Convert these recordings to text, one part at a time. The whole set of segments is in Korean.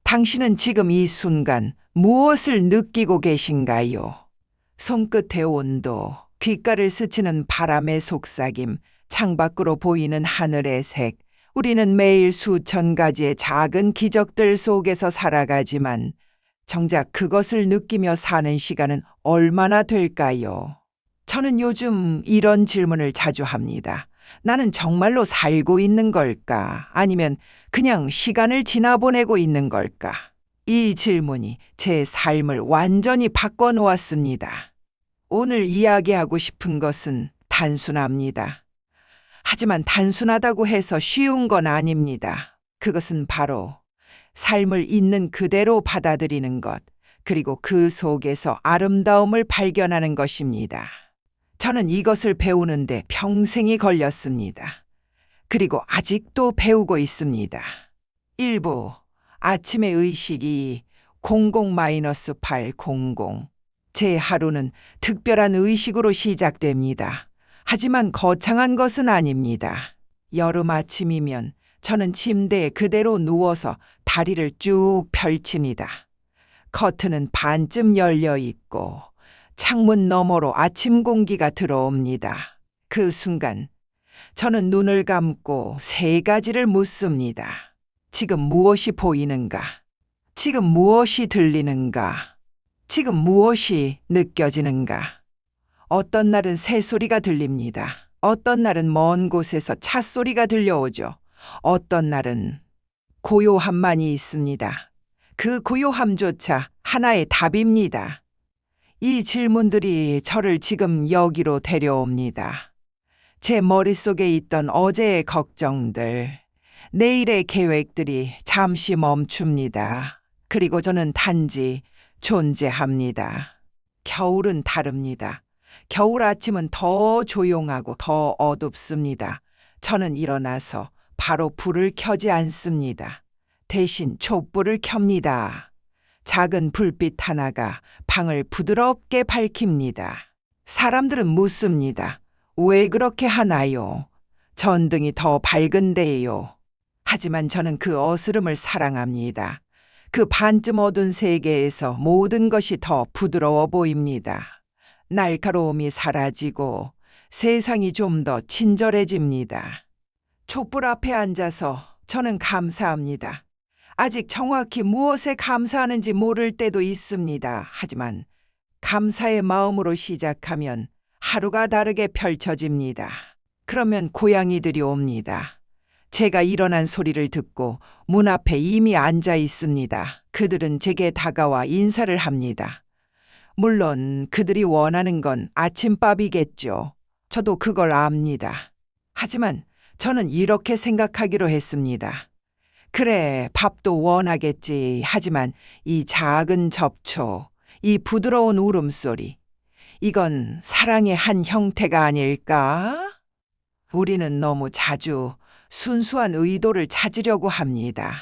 당신은 지금 이 순간 무엇을 느끼고 계신가요? 손끝의 온도, 귓가를 스치는 바람의 속삭임, 창밖으로 보이는 하늘의 색. 우리는 매일 수천 가지의 작은 기적들 속에서 살아가지만 정작 그것을 느끼며 사는 시간은 얼마나 될까요? 저는 요즘 이런 질문을 자주 합니다. 나는 정말로 살고 있는 걸까? 아니면 그냥 시간을 지나보내고 있는 걸까? 이 질문이 제 삶을 완전히 바꿔놓았습니다. 오늘 이야기하고 싶은 것은 단순합니다. 하지만 단순하다고 해서 쉬운 건 아닙니다. 그것은 바로 삶을 있는 그대로 받아들이는 것, 그리고 그 속에서 아름다움을 발견하는 것입니다. 저는 이것을 배우는데 평생이 걸렸습니다. 그리고 아직도 배우고 있습니다. 1부, 아침의 의식이 00-800. 제 하루는 특별한 의식으로 시작됩니다. 하지만 거창한 것은 아닙니다. 여름 아침이면 저는 침대에 그대로 누워서 다리를 쭉 펼칩니다. 커튼은 반쯤 열려 있고 창문 너머로 아침 공기가 들어옵니다. 그 순간 저는 눈을 감고 세 가지를 묻습니다. 지금 무엇이 보이는가? 지금 무엇이 들리는가? 지금 무엇이 느껴지는가? 어떤 날은 새소리가 들립니다. 어떤 날은 먼 곳에서 찻소리가 들려오죠. 어떤 날은 고요함만이 있습니다. 그 고요함조차 하나의 답입니다. 이 질문들이 저를 지금 여기로 데려옵니다. 제 머릿속에 있던 어제의 걱정들, 내일의 계획들이 잠시 멈춥니다. 그리고 저는 단지 존재합니다. 겨울은 다릅니다. 겨울 아침은 더 조용하고 더 어둡습니다. 저는 일어나서 바로 불을 켜지 않습니다. 대신 촛불을 켭니다. 작은 불빛 하나가 방을 부드럽게 밝힙니다. 사람들은 묻습니다. 왜 그렇게 하나요? 전등이 더 밝은데요. 하지만 저는 그 어스름을 사랑합니다. 그 반쯤 어두운 세계에서 모든 것이 더 부드러워 보입니다. 날카로움이 사라지고 세상이 좀 더 친절해집니다. 촛불 앞에 앉아서 저는 감사합니다. 아직 정확히 무엇에 감사하는지 모를 때도 있습니다. 하지만 감사의 마음으로 시작하면 하루가 다르게 펼쳐집니다. 그러면 고양이들이 옵니다. 제가 일어난 소리를 듣고 문 앞에 이미 앉아 있습니다. 그들은 제게 다가와 인사를 합니다. 물론 그들이 원하는 건 아침밥이겠죠. 저도 그걸 압니다. 하지만 저는 이렇게 생각하기로 했습니다. 그래, 밥도 원하겠지. 하지만 이 작은 접촉, 이 부드러운 울음소리, 이건 사랑의 한 형태가 아닐까? 우리는 너무 자주 순수한 의도를 찾으려고 합니다.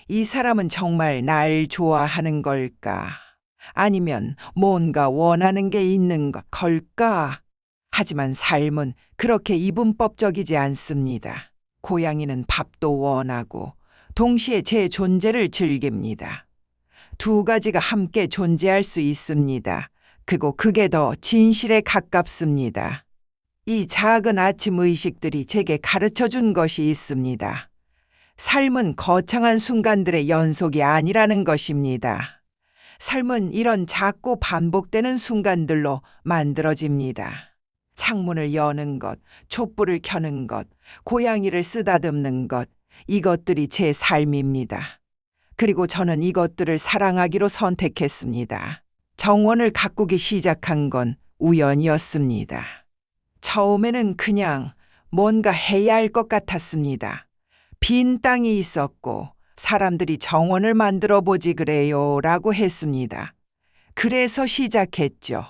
이 사람은 정말 날 좋아하는 걸까? 아니면 뭔가 원하는 게 있는 걸까? 하지만 삶은 그렇게 이분법적이지 않습니다. 고양이는 밥도 원하고 동시에 제 존재를 즐깁니다. 두 가지가 함께 존재할 수 있습니다. 그리고 그게 더 진실에 가깝습니다. 이 작은 아침 의식들이 제게 가르쳐 준 것이 있습니다. 삶은 거창한 순간들의 연속이 아니라는 것입니다. 삶은 이런 작고 반복되는 순간들로 만들어집니다. 창문을 여는 것, 촛불을 켜는 것, 고양이를 쓰다듬는 것, 이것들이 제 삶입니다. 그리고 저는 이것들을 사랑하기로 선택했습니다. 정원을 가꾸기 시작한 건 우연이었습니다. 처음에는 그냥 뭔가 해야 할 것 같았습니다. 빈 땅이 있었고 사람들이 정원을 만들어 보지 그래요 라고 했습니다. 그래서 시작했죠.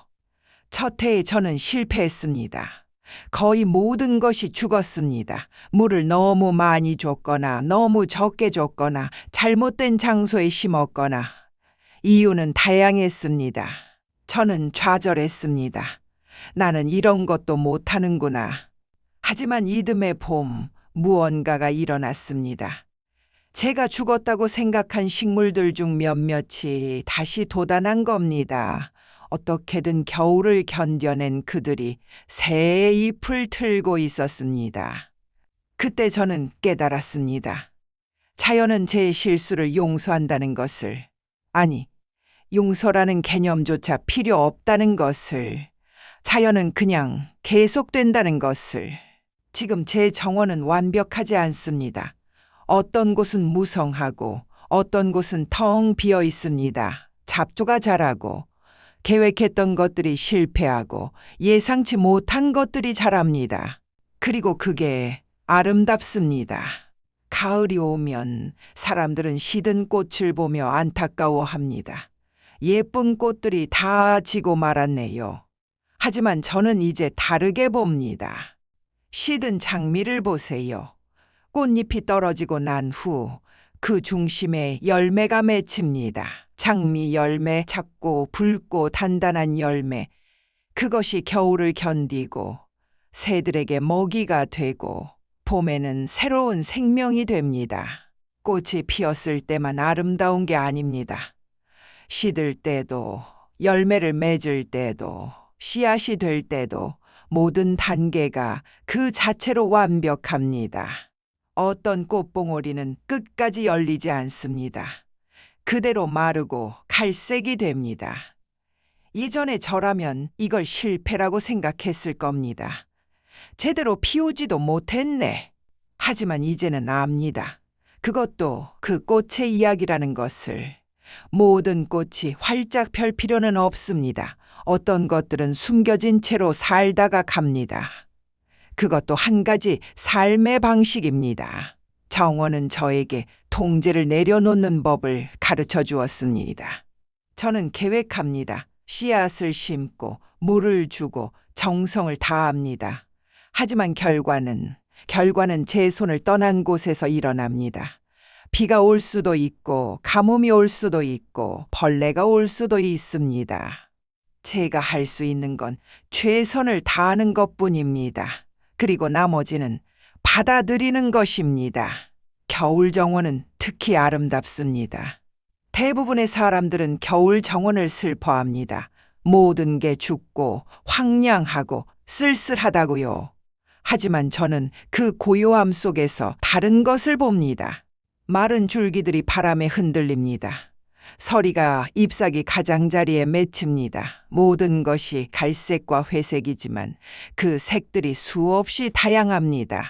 첫 해에 저는 실패했습니다. 거의 모든 것이 죽었습니다. 물을 너무 많이 줬거나 너무 적게 줬거나 잘못된 장소에 심었거나 이유는 다양했습니다. 저는 좌절했습니다. 나는 이런 것도 못하는구나. 하지만 이듬해 봄 무언가가 일어났습니다. 제가 죽었다고 생각한 식물들 중 몇몇이 다시 돋아난 겁니다. 어떻게든 겨울을 견뎌낸 그들이 새 잎을 틀고 있었습니다. 그때 저는 깨달았습니다. 자연은 제 실수를 용서한다는 것을, 아니, 용서라는 개념조차 필요 없다는 것을, 자연은 그냥 계속된다는 것을. 지금 제 정원은 완벽하지 않습니다. 어떤 곳은 무성하고 어떤 곳은 텅 비어 있습니다. 잡초가 자라고 계획했던 것들이 실패하고 예상치 못한 것들이 자랍니다. 그리고 그게 아름답습니다. 가을이 오면 사람들은 시든 꽃을 보며 안타까워합니다. 예쁜 꽃들이 다 지고 말았네요. 하지만 저는 이제 다르게 봅니다. 시든 장미를 보세요. 꽃잎이 떨어지고 난 후 그 중심에 열매가 맺힙니다. 장미 열매, 작고 붉고 단단한 열매. 그것이 겨울을 견디고 새들에게 먹이가 되고 봄에는 새로운 생명이 됩니다. 꽃이 피었을 때만 아름다운 게 아닙니다. 시들 때도, 열매를 맺을 때도, 씨앗이 될 때도 모든 단계가 그 자체로 완벽합니다. 어떤 꽃봉오리는 끝까지 열리지 않습니다. 그대로 마르고 갈색이 됩니다. 이전에 저라면 이걸 실패라고 생각했을 겁니다. 제대로 피우지도 못했네. 하지만 이제는 압니다. 그것도 그 꽃의 이야기라는 것을. 모든 꽃이 활짝 펼 필요는 없습니다. 어떤 것들은 숨겨진 채로 살다가 갑니다. 그것도 한 가지 삶의 방식입니다. 정원은 저에게 통제를 내려놓는 법을 가르쳐 주었습니다. 저는 계획합니다. 씨앗을 심고 물을 주고 정성을 다합니다. 하지만 결과는 제 손을 떠난 곳에서 일어납니다. 비가 올 수도 있고 가뭄이 올 수도 있고 벌레가 올 수도 있습니다. 제가 할 수 있는 건 최선을 다하는 것뿐입니다. 그리고 나머지는 받아들이는 것입니다. 겨울 정원은 특히 아름답습니다. 대부분의 사람들은 겨울 정원을 슬퍼합니다. 모든 게 죽고 황량하고 쓸쓸하다고요. 하지만 저는 그 고요함 속에서 다른 것을 봅니다. 마른 줄기들이 바람에 흔들립니다. 서리가 잎사귀 가장자리에 맺힙니다. 모든 것이 갈색과 회색이지만 그 색들이 수없이 다양합니다.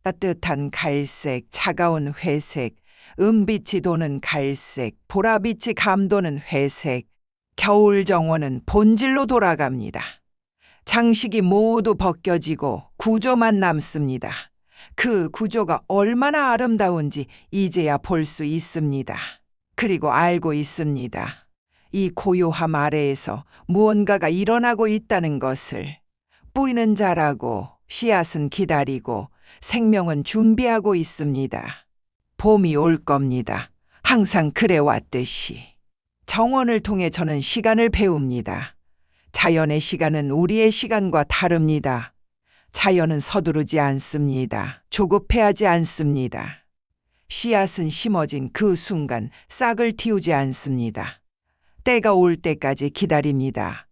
따뜻한 갈색, 차가운 회색, 은빛이 도는 갈색, 보라빛이 감도는 회색. 겨울 정원은 본질로 돌아갑니다. 장식이 모두 벗겨지고 구조만 남습니다. 그 구조가 얼마나 아름다운지 이제야 볼 수 있습니다. 그리고 알고 있습니다. 이 고요함 아래에서 무언가가 일어나고 있다는 것을. 뿌리는 자라고 씨앗은 기다리고 생명은 준비하고 있습니다. 봄이 올 겁니다. 항상 그래왔듯이. 정원을 통해 저는 시간을 배웁니다. 자연의 시간은 우리의 시간과 다릅니다. 자연은 서두르지 않습니다. 조급해하지 않습니다. 씨앗은 심어진 그 순간 싹을 틔우지 않습니다. 때가 올 때까지 기다립니다.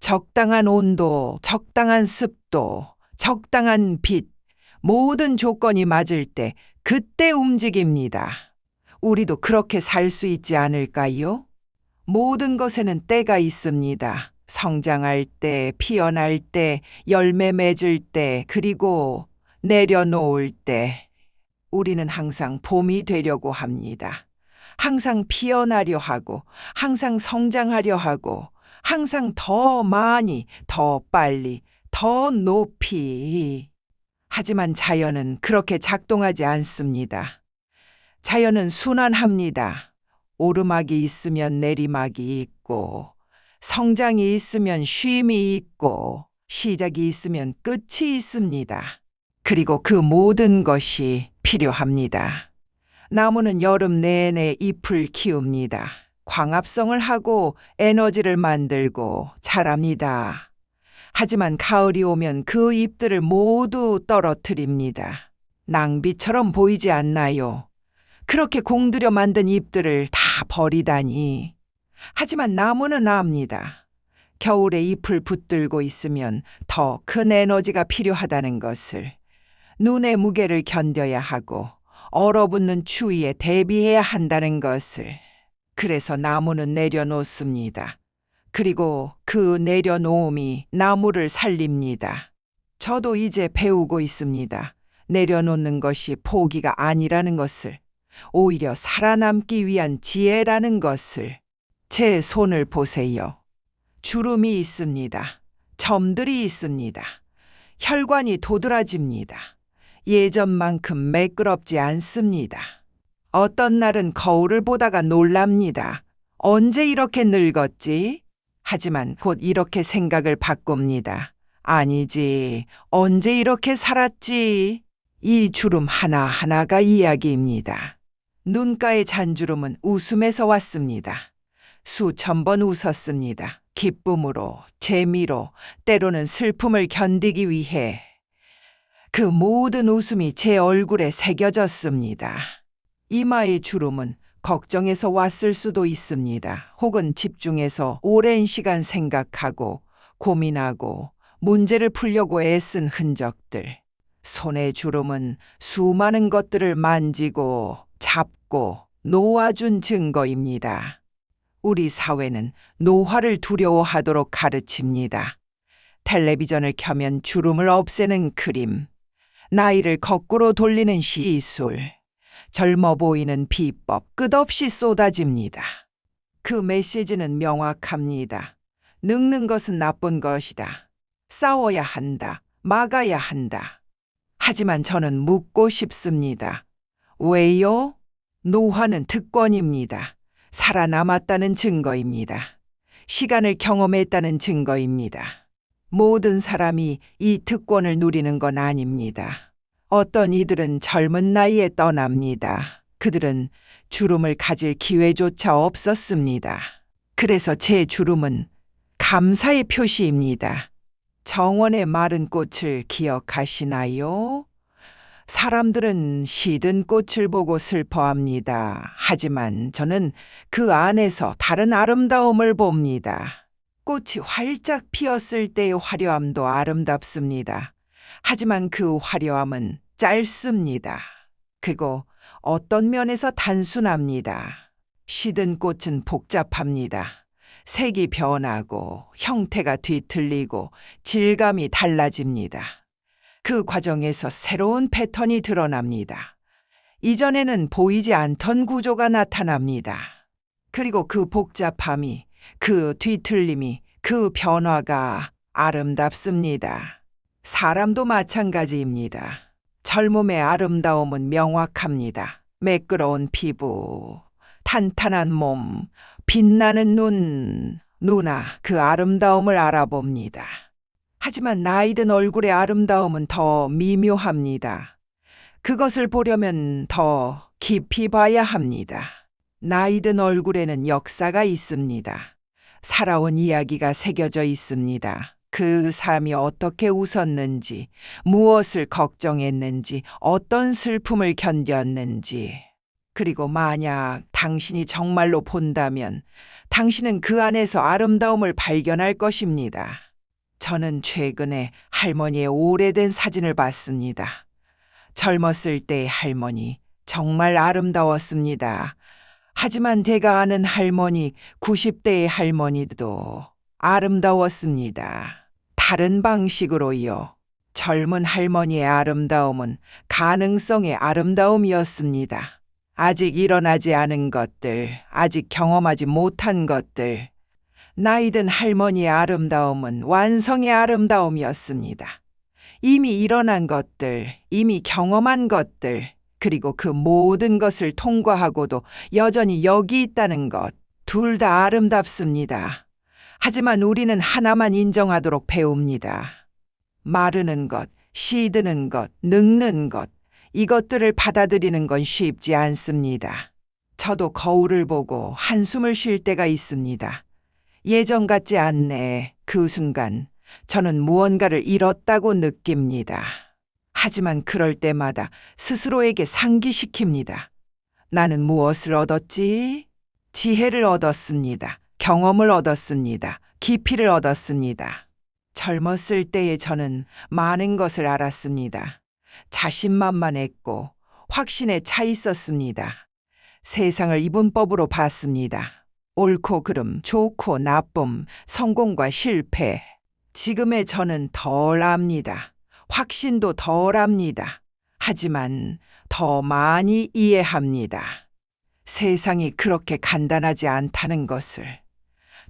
적당한 온도, 적당한 습도, 적당한 빛, 모든 조건이 맞을 때 그때 움직입니다. 우리도 그렇게 살 수 있지 않을까요? 모든 것에는 때가 있습니다. 성장할 때, 피어날 때, 열매 맺을 때, 그리고 내려놓을 때. 우리는 항상 봄이 되려고 합니다. 항상 피어나려 하고, 항상 성장하려 하고, 항상 더 많이, 더 빨리, 더 높이. 하지만 자연은 그렇게 작동하지 않습니다. 자연은 순환합니다. 오르막이 있으면 내리막이 있고, 성장이 있으면 쉼이 있고, 시작이 있으면 끝이 있습니다. 그리고 그 모든 것이 필요합니다. 나무는 여름 내내 잎을 키웁니다. 광합성을 하고 에너지를 만들고 자랍니다. 하지만 가을이 오면 그 잎들을 모두 떨어뜨립니다. 낭비처럼 보이지 않나요? 그렇게 공들여 만든 잎들을 다 버리다니. 하지만 나무는 압니다. 겨울에 잎을 붙들고 있으면 더 큰 에너지가 필요하다는 것을, 눈의 무게를 견뎌야 하고 얼어붙는 추위에 대비해야 한다는 것을. 그래서 나무는 내려놓습니다. 그리고 그 내려놓음이 나무를 살립니다. 저도 이제 배우고 있습니다. 내려놓는 것이 포기가 아니라는 것을, 오히려 살아남기 위한 지혜라는 것을. 제 손을 보세요. 주름이 있습니다. 점들이 있습니다. 혈관이 도드라집니다. 예전만큼 매끄럽지 않습니다. 어떤 날은 거울을 보다가 놀랍니다. 언제 이렇게 늙었지? 하지만 곧 이렇게 생각을 바꿉니다. 아니지, 언제 이렇게 살았지? 이 주름 하나하나가 이야기입니다. 눈가의 잔주름은 웃음에서 왔습니다. 수천 번 웃었습니다. 기쁨으로, 재미로, 때로는 슬픔을 견디기 위해. 그 모든 웃음이 제 얼굴에 새겨졌습니다. 이마의 주름은 걱정에서 왔을 수도 있습니다. 혹은 집중해서 오랜 시간 생각하고 고민하고 문제를 풀려고 애쓴 흔적들. 손의 주름은 수많은 것들을 만지고 잡고 놓아준 증거입니다. 우리 사회는 노화를 두려워하도록 가르칩니다. 텔레비전을 켜면 주름을 없애는 크림, 나이를 거꾸로 돌리는 시술, 젊어 보이는 비법 끝없이 쏟아집니다. 그 메시지는 명확합니다. 늙는 것은 나쁜 것이다. 싸워야 한다. 막아야 한다. 하지만 저는 묻고 싶습니다. 왜요? 노화는 특권입니다. 살아남았다는 증거입니다. 시간을 경험했다는 증거입니다. 모든 사람이 이 특권을 누리는 건 아닙니다. 어떤 이들은 젊은 나이에 떠납니다. 그들은 주름을 가질 기회조차 없었습니다. 그래서 제 주름은 감사의 표시입니다. 정원의 마른 꽃을 기억하시나요? 사람들은 시든 꽃을 보고 슬퍼합니다. 하지만 저는 그 안에서 다른 아름다움을 봅니다. 꽃이 활짝 피었을 때의 화려함도 아름답습니다. 하지만 그 화려함은 짧습니다. 그리고 어떤 면에서 단순합니다. 시든 꽃은 복잡합니다. 색이 변하고 형태가 뒤틀리고 질감이 달라집니다. 그 과정에서 새로운 패턴이 드러납니다. 이전에는 보이지 않던 구조가 나타납니다. 그리고 그 복잡함이, 그 뒤틀림이, 그 변화가 아름답습니다. 사람도 마찬가지입니다. 젊음의 아름다움은 명확합니다. 매끄러운 피부, 탄탄한 몸, 빛나는 눈, 누나 그 아름다움을 알아봅니다. 하지만 나이든 얼굴의 아름다움은 더 미묘합니다. 그것을 보려면 더 깊이 봐야 합니다. 나이든 얼굴에는 역사가 있습니다. 살아온 이야기가 새겨져 있습니다. 그 삶이 어떻게 웃었는지, 무엇을 걱정했는지, 어떤 슬픔을 견뎠는지. 그리고 만약 당신이 정말로 본다면 당신은 그 안에서 아름다움을 발견할 것입니다. 저는 최근에 할머니의 오래된 사진을 봤습니다. 젊었을 때의 할머니, 정말 아름다웠습니다. 하지만 제가 아는 할머니, 90대의 할머니도 아름다웠습니다. 다른 방식으로요. 젊은 할머니의 아름다움은 가능성의 아름다움이었습니다. 아직 일어나지 않은 것들, 아직 경험하지 못한 것들. 나이든 할머니의 아름다움은 완성의 아름다움이었습니다. 이미 일어난 것들, 이미 경험한 것들, 그리고 그 모든 것을 통과하고도 여전히 여기 있다는 것, 둘 다 아름답습니다. 하지만 우리는 하나만 인정하도록 배웁니다. 마르는 것, 시드는 것, 늙는 것, 이것들을 받아들이는 건 쉽지 않습니다. 저도 거울을 보고 한숨을 쉴 때가 있습니다. 예전 같지 않네. 그 순간 저는 무언가를 잃었다고 느낍니다. 하지만 그럴 때마다 스스로에게 상기시킵니다. 나는 무엇을 얻었지? 지혜를 얻었습니다. 경험을 얻었습니다. 깊이를 얻었습니다. 젊었을 때의 저는 많은 것을 알았습니다. 자신만만했고 확신에 차 있었습니다. 세상을 이분법으로 봤습니다. 옳고 그름, 좋고 나쁨, 성공과 실패. 지금의 저는 덜 압니다. 확신도 덜 압니다. 하지만 더 많이 이해합니다. 세상이 그렇게 간단하지 않다는 것을,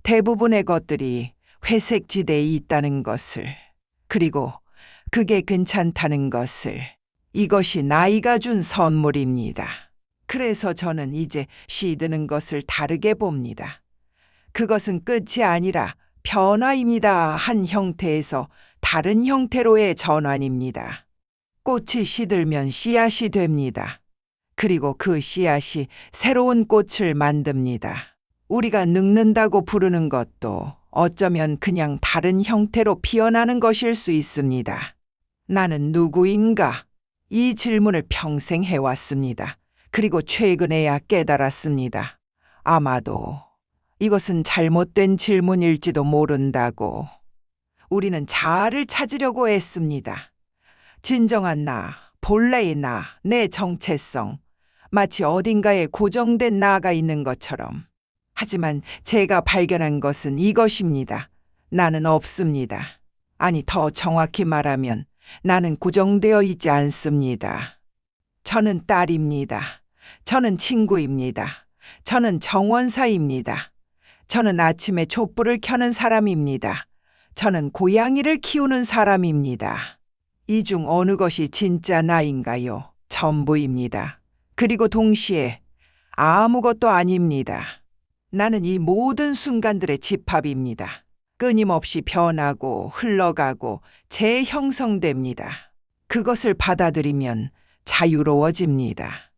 대부분의 것들이 회색 지대에 있다는 것을, 그리고 그게 괜찮다는 것을, 이것이 나이가 준 선물입니다. 그래서 저는 이제 시드는 것을 다르게 봅니다. 그것은 끝이 아니라 변화입니다. 한 형태에서 다른 형태로의 전환입니다. 꽃이 시들면 씨앗이 됩니다. 그리고 그 씨앗이 새로운 꽃을 만듭니다. 우리가 늙는다고 부르는 것도 어쩌면 그냥 다른 형태로 피어나는 것일 수 있습니다. 나는 누구인가? 이 질문을 평생 해왔습니다. 그리고 최근에야 깨달았습니다. 아마도 이것은 잘못된 질문일지도 모른다고. 우리는 자아를 찾으려고 애씁니다. 진정한 나, 본래의 나, 내 정체성, 마치 어딘가에 고정된 나가 있는 것처럼. 하지만 제가 발견한 것은 이것입니다. 나는 없습니다. 아니, 더 정확히 말하면 나는 고정되어 있지 않습니다. 저는 딸입니다. 저는 친구입니다. 저는 정원사입니다. 저는 아침에 촛불을 켜는 사람입니다. 저는 고양이를 키우는 사람입니다. 이 중 어느 것이 진짜 나인가요? 전부입니다. 그리고 동시에 아무것도 아닙니다. 나는 이 모든 순간들의 집합입니다. 끊임없이 변하고 흘러가고 재형성됩니다. 그것을 받아들이면 자유로워집니다.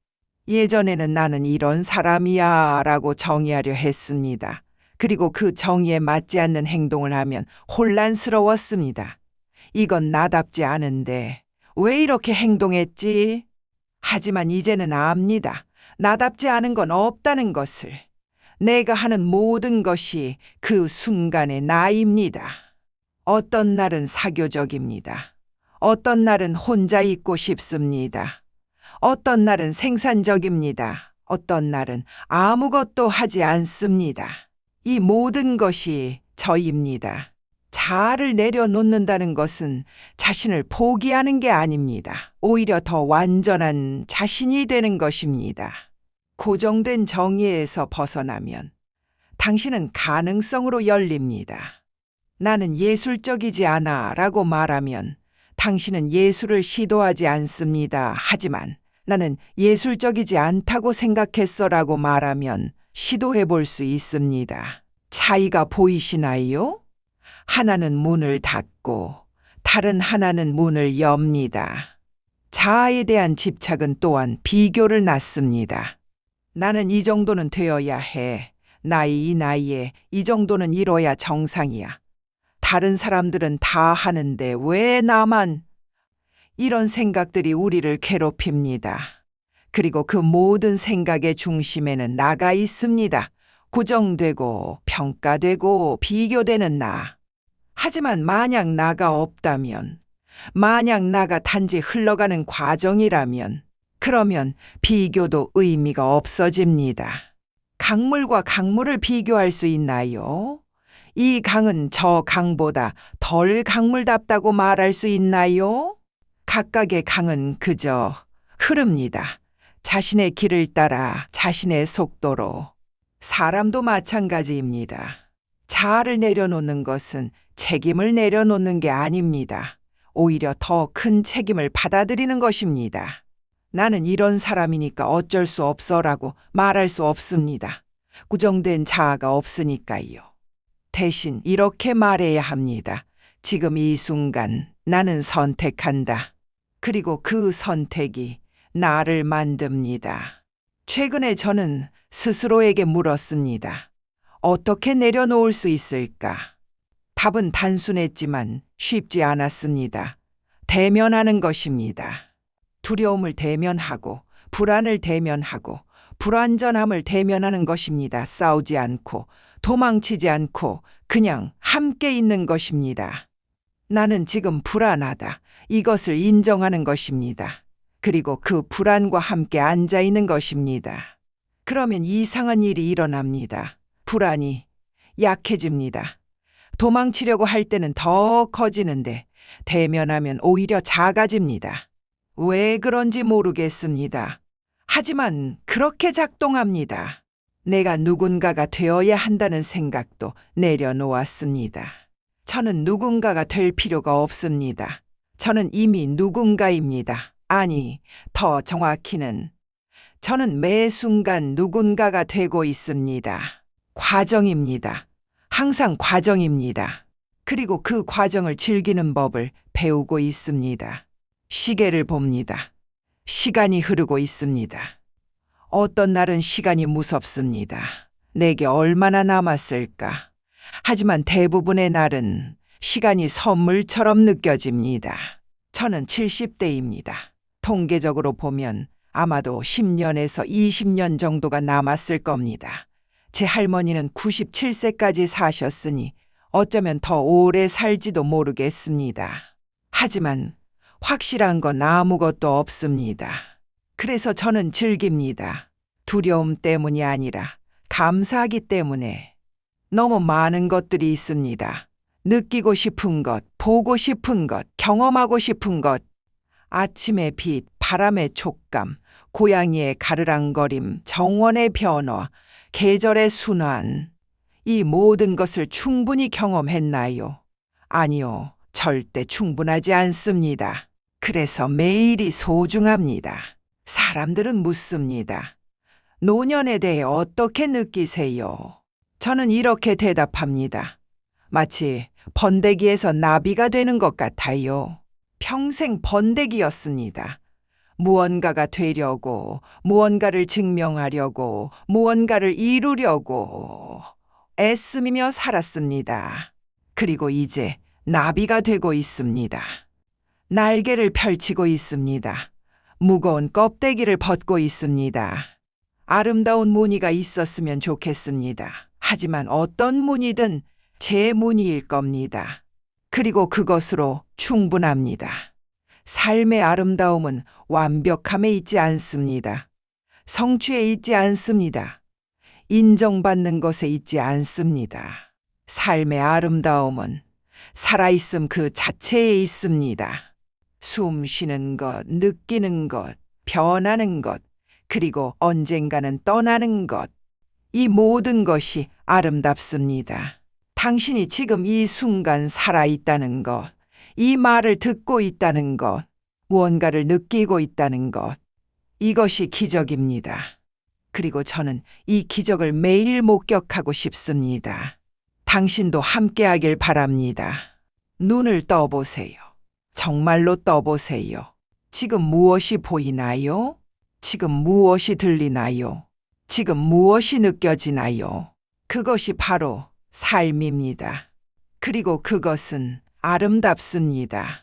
예전에는 나는 이런 사람이야 라고 정의하려 했습니다. 그리고 그 정의에 맞지 않는 행동을 하면 혼란스러웠습니다. 이건 나답지 않은데 왜 이렇게 행동했지? 하지만 이제는 압니다. 나답지 않은 건 없다는 것을. 내가 하는 모든 것이 그 순간의 나입니다. 어떤 날은 사교적입니다. 어떤 날은 혼자 있고 싶습니다. 어떤 날은 생산적입니다. 어떤 날은 아무것도 하지 않습니다. 이 모든 것이 저입니다. 자아를 내려놓는다는 것은 자신을 포기하는 게 아닙니다. 오히려 더 완전한 자신이 되는 것입니다. 고정된 정의에서 벗어나면 당신은 가능성으로 열립니다. 나는 예술적이지 않아 라고 말하면 당신은 예술을 시도하지 않습니다. 하지만 나는 예술적이지 않다고 생각했어 라고 말하면 시도해 볼 수 있습니다. 차이가 보이시나요? 하나는 문을 닫고 다른 하나는 문을 엽니다. 자아에 대한 집착은 또한 비교를 낳습니다. 나는 이 정도는 되어야 해. 이 나이에 이 정도는 이뤄야 정상이야. 다른 사람들은 다 하는데 왜 나만? 이런 생각들이 우리를 괴롭힙니다. 그리고 그 모든 생각의 중심에는 나가 있습니다. 고정되고 평가되고 비교되는 나. 하지만 만약 나가 없다면, 만약 나가 단지 흘러가는 과정이라면, 그러면 비교도 의미가 없어집니다. 강물과 강물을 비교할 수 있나요? 이 강은 저 강보다 덜 강물답다고 말할 수 있나요? 각각의 강은 그저 흐릅니다. 자신의 길을 따라 자신의 속도로. 사람도 마찬가지입니다. 자아를 내려놓는 것은 책임을 내려놓는 게 아닙니다. 오히려 더 큰 책임을 받아들이는 것입니다. 나는 이런 사람이니까 어쩔 수 없어라고 말할 수 없습니다. 고정된 자아가 없으니까요. 대신 이렇게 말해야 합니다. 지금 이 순간 나는 선택한다. 그리고 그 선택이 나를 만듭니다. 최근에 저는 스스로에게 물었습니다. 어떻게 내려놓을 수 있을까? 답은 단순했지만 쉽지 않았습니다. 대면하는 것입니다. 두려움을 대면하고, 불안을 대면하고, 불완전함을 대면하는 것입니다. 싸우지 않고 도망치지 않고 그냥 함께 있는 것입니다. 나는 지금 불안하다. 이것을 인정하는 것입니다. 그리고 그 불안과 함께 앉아 있는 것입니다. 그러면 이상한 일이 일어납니다. 불안이 약해집니다. 도망치려고 할 때는 더 커지는데 대면하면 오히려 작아집니다. 왜 그런지 모르겠습니다. 하지만 그렇게 작동합니다. 내가 누군가가 되어야 한다는 생각도 내려놓았습니다. 저는 누군가가 될 필요가 없습니다. 저는 이미 누군가입니다. 아니, 더 정확히는 저는 매 순간 누군가가 되고 있습니다. 과정입니다. 항상 과정입니다. 그리고 그 과정을 즐기는 법을 배우고 있습니다. 시계를 봅니다. 시간이 흐르고 있습니다. 어떤 날은 시간이 무섭습니다. 내게 얼마나 남았을까? 하지만 대부분의 날은 시간이 선물처럼 느껴집니다. 저는 70대입니다. 통계적으로 보면 아마도 10년에서 20년 정도가 남았을 겁니다. 제 할머니는 97세까지 사셨으니 어쩌면 더 오래 살지도 모르겠습니다. 하지만 확실한 건 아무것도 없습니다. 그래서 저는 즐깁니다. 두려움 때문이 아니라 감사하기 때문에. 너무 많은 것들이 있습니다. 느끼고 싶은 것, 보고 싶은 것, 경험하고 싶은 것. 아침의 빛, 바람의 촉감, 고양이의 가르랑거림, 정원의 변화, 계절의 순환. 이 모든 것을 충분히 경험했나요? 아니요, 절대 충분하지 않습니다. 그래서 매일이 소중합니다. 사람들은 묻습니다. 노년에 대해 어떻게 느끼세요? 저는 이렇게 대답합니다. 마치 번데기에서 나비가 되는 것 같아요. 평생 번데기였습니다. 무언가가 되려고, 무언가를 증명하려고, 무언가를 이루려고 애쓰며 살았습니다. 그리고 이제 나비가 되고 있습니다. 날개를 펼치고 있습니다. 무거운 껍데기를 벗고 있습니다. 아름다운 무늬가 있었으면 좋겠습니다. 하지만 어떤 무늬든 제 무늬일 겁니다. 그리고 그것으로 충분합니다. 삶의 아름다움은 완벽함에 있지 않습니다. 성취에 있지 않습니다. 인정받는 것에 있지 않습니다. 삶의 아름다움은 살아있음 그 자체에 있습니다. 숨 쉬는 것, 느끼는 것, 변하는 것, 그리고 언젠가는 떠나는 것. 이 모든 것이 아름답습니다. 당신이 지금 이 순간 살아있다는 것, 이 말을 듣고 있다는 것, 무언가를 느끼고 있다는 것. 이것이 기적입니다. 그리고 저는 이 기적을 매일 목격하고 싶습니다. 당신도 함께하길 바랍니다. 눈을 떠보세요. 정말로 떠보세요. 지금 무엇이 보이나요? 지금 무엇이 들리나요? 지금 무엇이 느껴지나요? 그것이 바로 삶입니다. 그리고 그것은 아름답습니다.